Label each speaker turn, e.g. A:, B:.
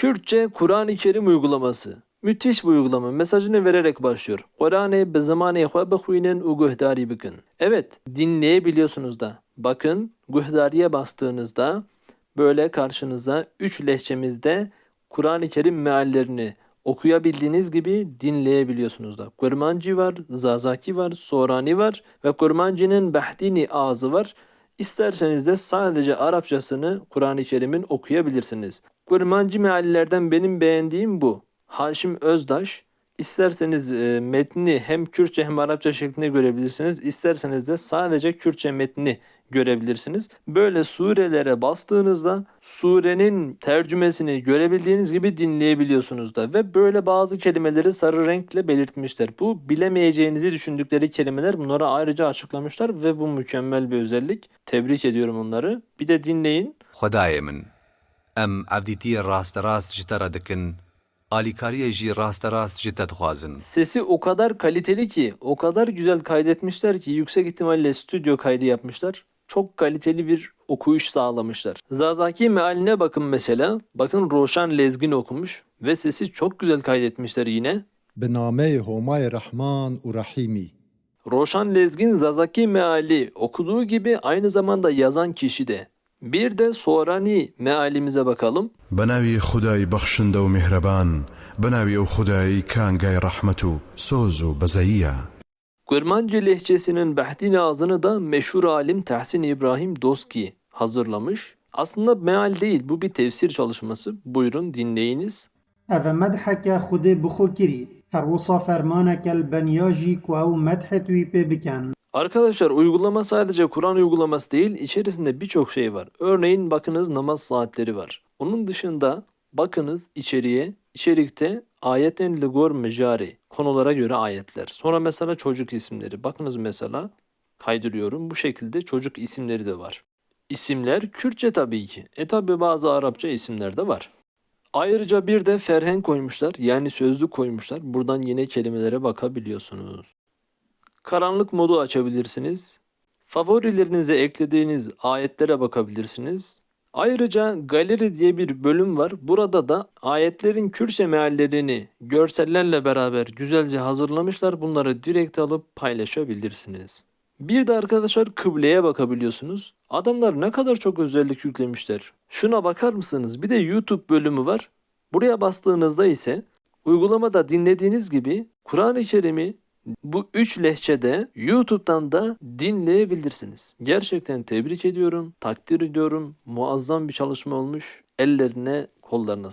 A: Kürtçe Kur'an-ı Kerim uygulaması. Müthiş bir uygulama. Mesajını vererek başlıyor. Kur'an'ı be zamanı xwe bixwînin û guhdarî bikin. Evet, dinleyebiliyorsunuz da. Bakın, guhdariye bastığınızda böyle karşınıza 3 lehçemizde Kur'an-ı Kerim meallerini okuyabildiğiniz gibi dinleyebiliyorsunuz da. Kurmancı var, Zazaki var, Sorani var ve Kurmancı'nın Behdini ağzı var. İsterseniz de sadece Arapçasını Kur'an-ı Kerim'in okuyabilirsiniz. Kurmancı meallerden benim beğendiğim bu. Haşim Özdaş. İsterseniz metni hem Kürtçe hem Arapça şeklinde görebilirsiniz. İsterseniz de sadece Kürtçe metni görebilirsiniz. Böyle surelere bastığınızda surenin tercümesini görebildiğiniz gibi dinleyebiliyorsunuz da. Ve böyle bazı kelimeleri sarı renkle belirtmişler. Bu bilemeyeceğinizi düşündükleri kelimeler, bunları ayrıca açıklamışlar ve bu mükemmel bir özellik. Tebrik ediyorum onları. Bir de dinleyin.
B: خدایە من ئەم ئەڤدیتیە ڕاستەڕاست ji te re dikin alîkariyê jî ڕاستەڕاست ji te dixwazin.
A: Sesi o kadar kaliteli ki, o kadar güzel kaydetmişler ki yüksek ihtimalle stüdyo kaydı yapmışlar. Çok kaliteli bir okuyuş sağlamışlar. Zazaki mealine bakın mesela. Bakın Roşan Lezgin okumuş ve sesi çok güzel kaydetmişler yine.
C: به نامه همای رحمان و رحیمی.
A: Roşan Lezgin Zazaki meali okuduğu gibi aynı zamanda yazan kişi de. Bir de Sorani mealimize bakalım.
D: بەناوی خودای بەخشندە و میهرەبان بەناوی ئەو خودایی کانگای ڕەحمەت و سۆز و بەزەییە.
A: Kurmancı lehçesinin Behdin ağzını da meşhur alim Tahsin İbrahim Doski hazırlamış. Aslında meal değil, bu bir tefsir çalışması. Buyurun dinleyiniz.
E: Ev medheke xudê bi xwe kirî. Her wisa fermaneke beniya jî ku ew medhet wî pê bikin.
A: Arkadaşlar uygulama sadece Kur'an uygulaması değil, içerisinde birçok şey var. Örneğin bakınız namaz saatleri var. Onun dışında bakınız içeriye, içerikte ayetin ligor mecari, konulara göre ayetler. Sonra mesela çocuk isimleri. Bakınız mesela kaydırıyorum. Bu şekilde çocuk isimleri de var. İsimler Kürtçe tabii ki. Tabii bazı Arapça isimler de var. Ayrıca bir de ferhen koymuşlar. Yani sözlük koymuşlar. Buradan yine kelimelere bakabiliyorsunuz. Karanlık modu açabilirsiniz. Favorilerinize eklediğiniz ayetlere bakabilirsiniz. Ayrıca galeri diye bir bölüm var. Burada da ayetlerin Kürtçe meallerini görsellerle beraber güzelce hazırlamışlar. Bunları direkt alıp paylaşabilirsiniz. Bir de arkadaşlar kıbleye bakabiliyorsunuz. Adamlar ne kadar çok özellik yüklemişler. Şuna bakar mısınız? Bir de YouTube bölümü var. Buraya bastığınızda ise uygulamada dinlediğiniz gibi Kur'an-ı Kerim'i bu 3 lehçede YouTube'dan da dinleyebilirsiniz. Gerçekten tebrik ediyorum, takdir ediyorum. Muazzam bir çalışma olmuş. Ellerine, kollarına